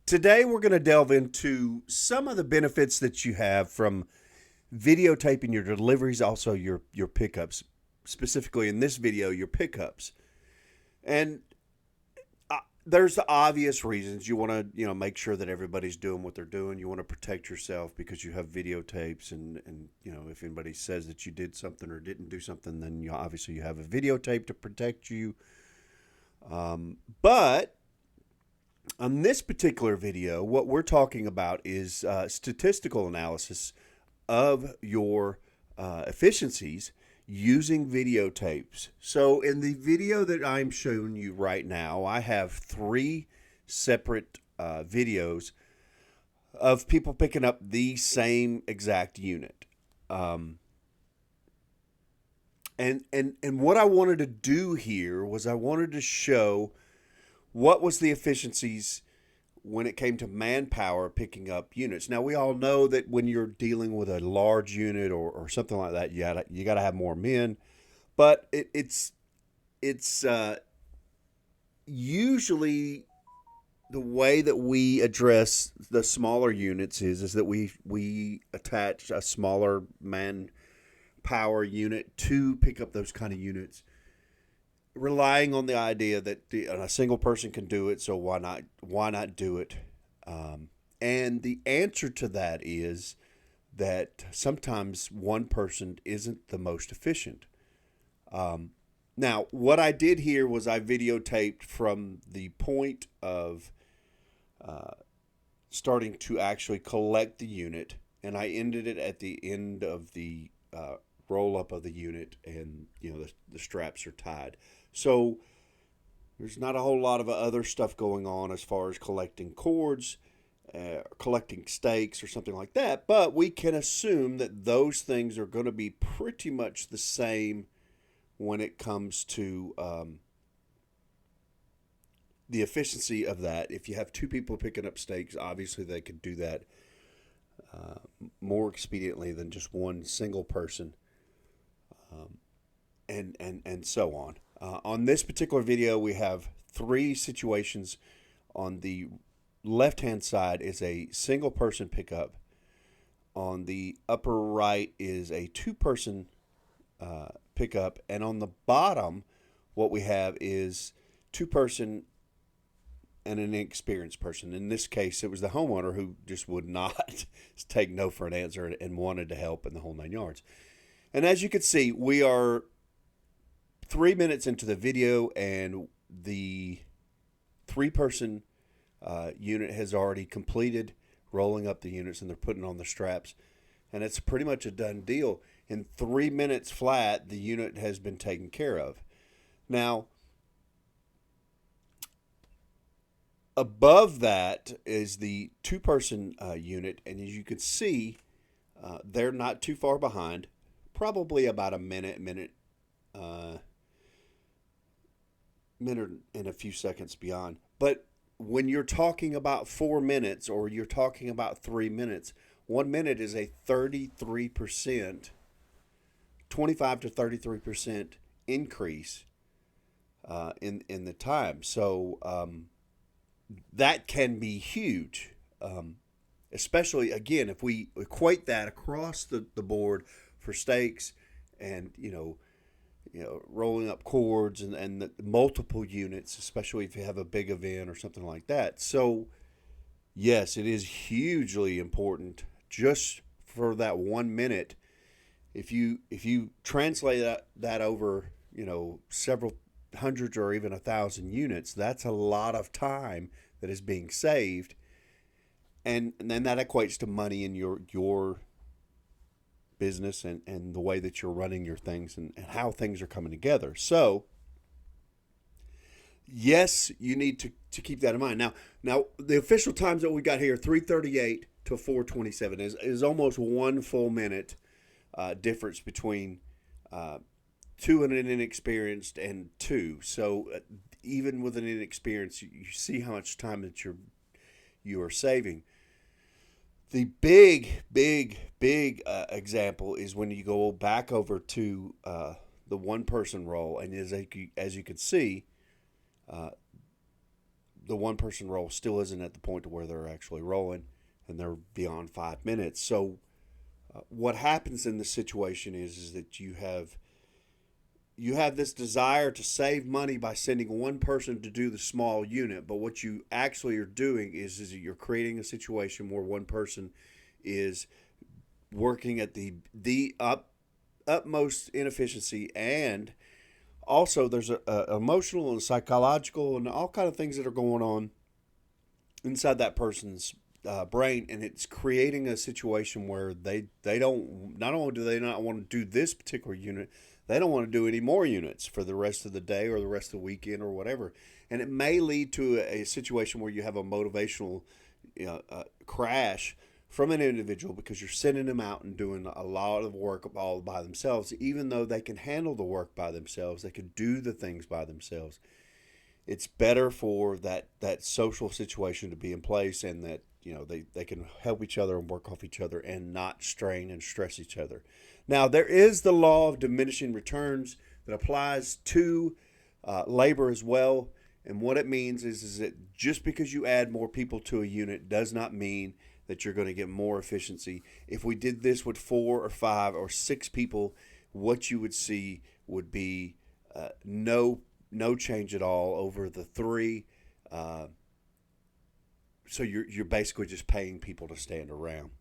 Today, we're going to delve into some of the benefits that you have from videotaping your deliveries, also your pickups. Specifically, in this video, your pickups. And there's the obvious reasons you want to, make sure that everybody's doing what they're doing. You want to protect yourself because you have videotapes, and if anybody says that you did something or didn't do something, then obviously you have a videotape to protect you. But on this particular video, what we're talking about is statistical analysis of your efficiencies using videotapes. So in the video that I'm showing you right now, I have three separate videos of people picking up the same exact unit. And what I wanted to do here was I wanted to show what was the efficiencies when it came to manpower picking up units. Now, we all know that when you're dealing with a large unit or something like that, you gotta have more men. But it's usually the way that we address the smaller units is that we attach a smaller manpower unit to pick up those kind of units, relying on the idea that a single person can do it, so why not do it? And the answer to that is that sometimes one person isn't the most efficient. Now, what I did here was I videotaped from the point of starting to actually collect the unit, and I ended it at the end of the roll up of the unit, and the straps are tied. So there's not a whole lot of other stuff going on as far as collecting cords, collecting stakes or something like that, but we can assume that those things are going to be pretty much the same when it comes to the efficiency of that. If you have two people picking up stakes, obviously they could do that more expediently than just one single person, and so on. On this particular video, we have three situations. On the left-hand side is a single-person pickup. On the upper right is a two-person pickup. And on the bottom, what we have is two-person and an inexperienced person. In this case, it was the homeowner who just would not take no for an answer and wanted to help in the whole 9 yards. And as you can see, we are 3 minutes into the video, and the three-person unit has already completed rolling up the units, and they're putting on the straps, and it's pretty much a done deal. In 3 minutes flat, the unit has been taken care of. Now, above that is the two-person unit, and as you can see, they're not too far behind, probably about a minute and a few seconds beyond. But when you're talking about 4 minutes or you're talking about 3 minutes, 1 minute is a 33%, 25 to 33% increase in the time. So that can be huge, especially, again, if we equate that across the board for stakes and, rolling up cords and the multiple units, especially if you have a big event or something like that. So, yes, it is hugely important just for that 1 minute. If you translate that over, several hundreds or even 1,000 units, that's a lot of time that is being saved, and then that equates to money in your business and the way that you're running your things and how things are coming together. So yes, you need to keep that in mind. Now the official times that we got here, 3:38 to 4:27, is almost 1 full minute difference between two and an inexperienced and two. So even with an inexperienced, you see how much time that you are saving. The big example is when you go back over to the one-person role, and as you can see, the one person roll still isn't at the point to where they're actually rolling and they're beyond 5 minutes. So what happens in this situation is that you have this desire to save money by sending one person to do the small unit, but what you actually are doing is you're creating a situation where one person is working at the utmost inefficiency, and also there's a emotional and psychological and all kind of things that are going on inside that person's brain, and it's creating a situation where they don't, not only do they not want to do this particular unit, they don't want to do any more units for the rest of the day or the rest of the weekend or whatever. And it may lead to a situation where you have a motivational crash from an individual because you're sending them out and doing a lot of work all by themselves. Even though they can handle the work by themselves, they can do the things by themselves. It's better for that social situation to be in place, and that they can help each other and work off each other and not strain and stress each other. Now, there is the law of diminishing returns that applies to labor as well. And what it means is that just because you add more people to a unit does not mean that you're going to get more efficiency. If we did this with 4 or 5 or 6 people, what you would see would be no change at all over the 3. So you're basically just paying people to stand around.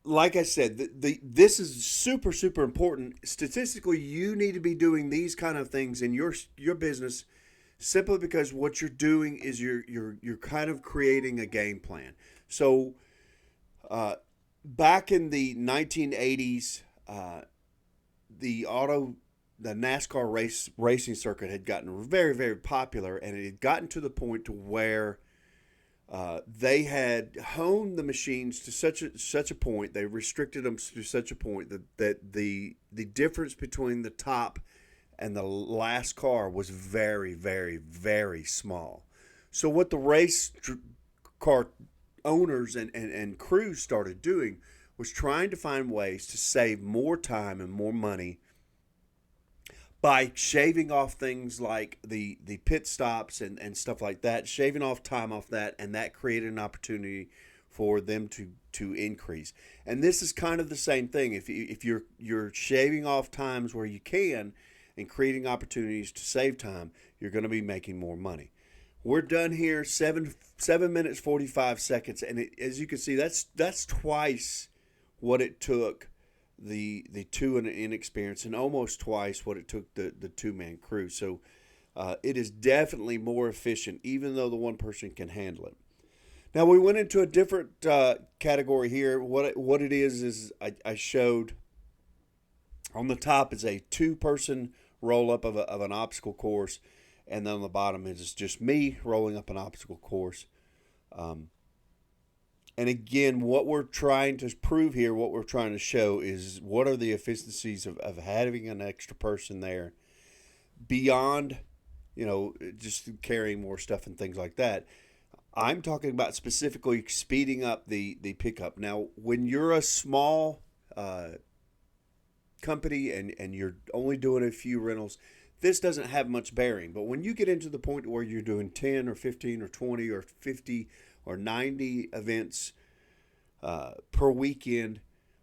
Like I said, this is super, super important. Statistically, you need to be doing these kind of things in your business simply because what you're doing is you're kind of creating a game plan. So back in the 1980s, the NASCAR racing circuit had gotten very, very popular, and it had gotten to the point to where they had honed the machines to such a point, they restricted them to such a point that the difference between the top and the last car was very, very, very small. So what the race car owners and crews started doing was trying to find ways to save more time and more money by shaving off things like the pit stops and stuff like that, shaving off time off that, and that created an opportunity for them to increase. And this is kind of the same thing. If you're shaving off times where you can and creating opportunities to save time, you're going to be making more money. We're done here, 7 minutes 45 seconds, and as you can see, that's twice what it took the 2 and inexperienced, and almost twice what it took the 2-man crew. So it is definitely more efficient, even though the one person can handle it. Now we went into a different category here. What it is I showed on the top is a 2-person roll up of an obstacle course, and then on the bottom is just me rolling up an obstacle course. And again, what we're trying to prove here, what we're trying to show is what are the efficiencies of having an extra person there beyond, just carrying more stuff and things like that. I'm talking about specifically speeding up the pickup. Now, when you're a small company and you're only doing a few rentals, this doesn't have much bearing. But when you get into the point where you're doing 10 or 15 or 20 or 50 or 90 events per weekend,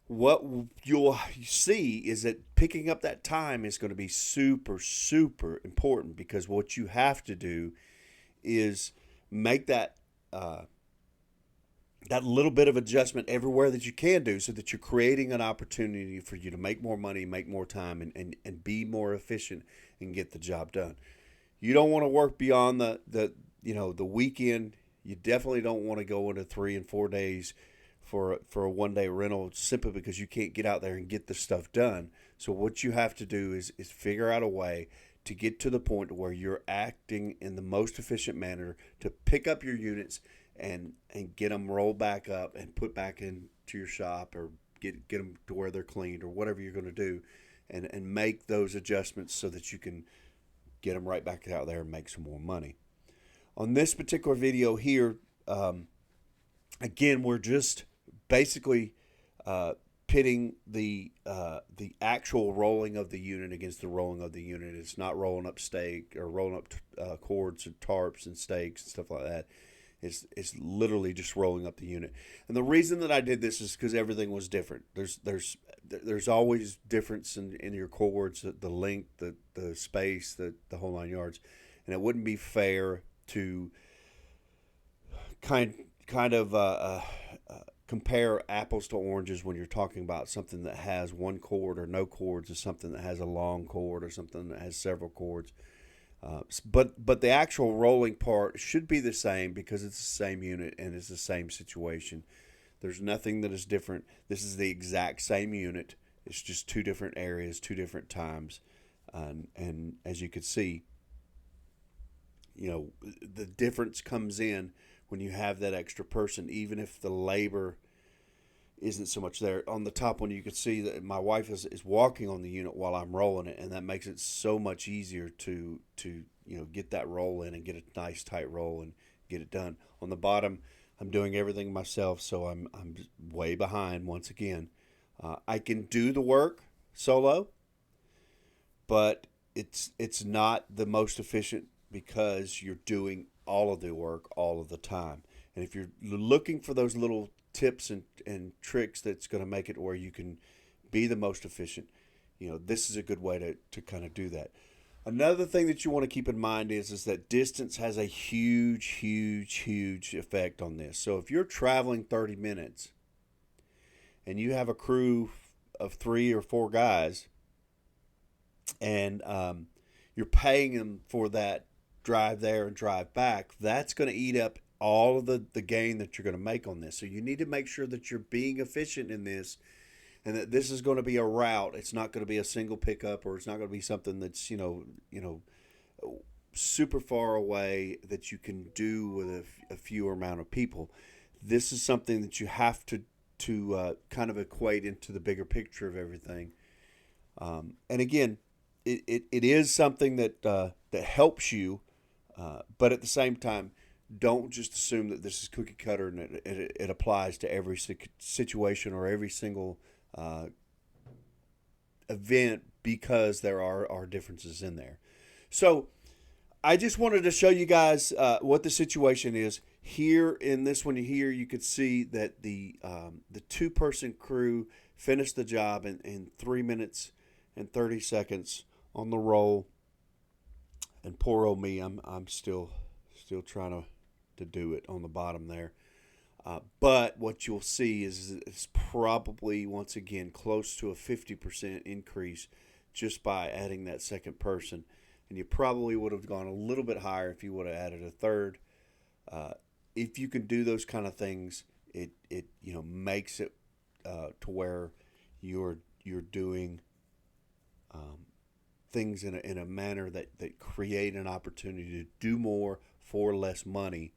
what you'll see is that picking up that time is going to be super, super important, because what you have to do is make that little bit of adjustment everywhere that you can do, so that you're creating an opportunity for you to make more money, make more time, and be more efficient and get the job done. You don't want to work beyond the weekend. You definitely don't want to go into 3 and 4 days for a 1-day rental simply because you can't get out there and get the stuff done. So what you have to do is figure out a way to get to the point where you're acting in the most efficient manner to pick up your units and get them rolled back up and put back into your shop, or get them to where they're cleaned, or whatever you're going to do, and make those adjustments so that you can get them right back out there and make some more money. On this particular video here, again, we're just basically pitting the actual rolling of the unit against the rolling of the unit. It's not rolling up stake or rolling up cords and tarps and stakes and stuff like that. It's literally just rolling up the unit. And the reason that I did this is because everything was different. There's always difference in your cords, the length, the space, the whole 9 yards, and it wouldn't be fair to kind of compare apples to oranges when you're talking about something that has one cord or no cords to something that has a long cord or something that has several cords. But the actual rolling part should be the same because it's the same unit and it's the same situation. There's nothing that is different. This is the exact same unit. It's just two different areas, two different times. And as you can see, the difference comes in when you have that extra person, even if the labor isn't so much there. On the top one, you can see that my wife is walking on the unit while I'm rolling it, and that makes it so much easier to get that roll in and get a nice tight roll and get it done. On the bottom, I'm doing everything myself, so I'm way behind once again. I can do the work solo, but it's not the most efficient because you're doing all of the work all of the time. And if you're looking for those little tips and tricks that's going to make it where you can be the most efficient, this is a good way to kind of do that. Another thing that you want to keep in mind is that distance has a huge effect on this. So if you're traveling 30 minutes and you have a crew of 3 or 4 guys and you're paying them for that drive there and drive back, that's going to eat up all of the gain that you're going to make on this. So you need to make sure that you're being efficient in this and that this is going to be a route. It's not going to be a single pickup, or it's not going to be something that's, super far away that you can do with a fewer amount of people. This is something that you have to kind of equate into the bigger picture of everything. And again, it is something that helps you, but at the same time, don't just assume that this is cookie cutter and it applies to every situation or every single event, because there are differences in there. So I just wanted to show you guys what the situation is. Here in this one here, you could see that the 2-person crew finished the job in 3 minutes and 30 seconds on the roll. And poor old me, I'm still trying to do it on the bottom there. But what you'll see is it's probably, once again, close to a 50% increase just by adding that second person. And you probably would have gone a little bit higher if you would have added a third. If you can do those kind of things, it makes it to where you're doing things in a manner that create an opportunity to do more for less money,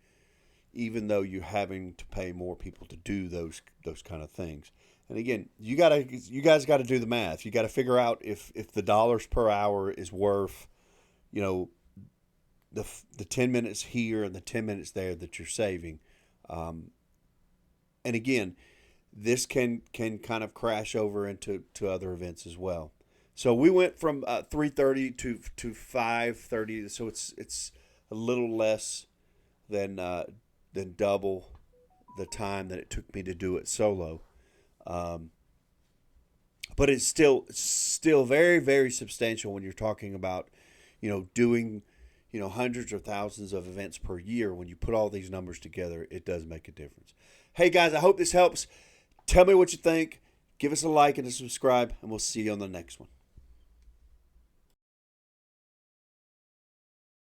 even though you're having to pay more people to do those kind of things. And again, you guys got to do the math. You got to figure out if the dollars per hour is worth, the 10 minutes here and the 10 minutes there that you're saving. And again, this can kind of crash over into other events as well. So we went from 3:30 to 5:30. So it's a little less than double the time that it took me to do it solo. But it's still very, very substantial when you're talking about, doing, hundreds or thousands of events per year. When you put all these numbers together, it does make a difference. Hey guys, I hope this helps. Tell me what you think. Give us a like and a subscribe, and we'll see you on the next one.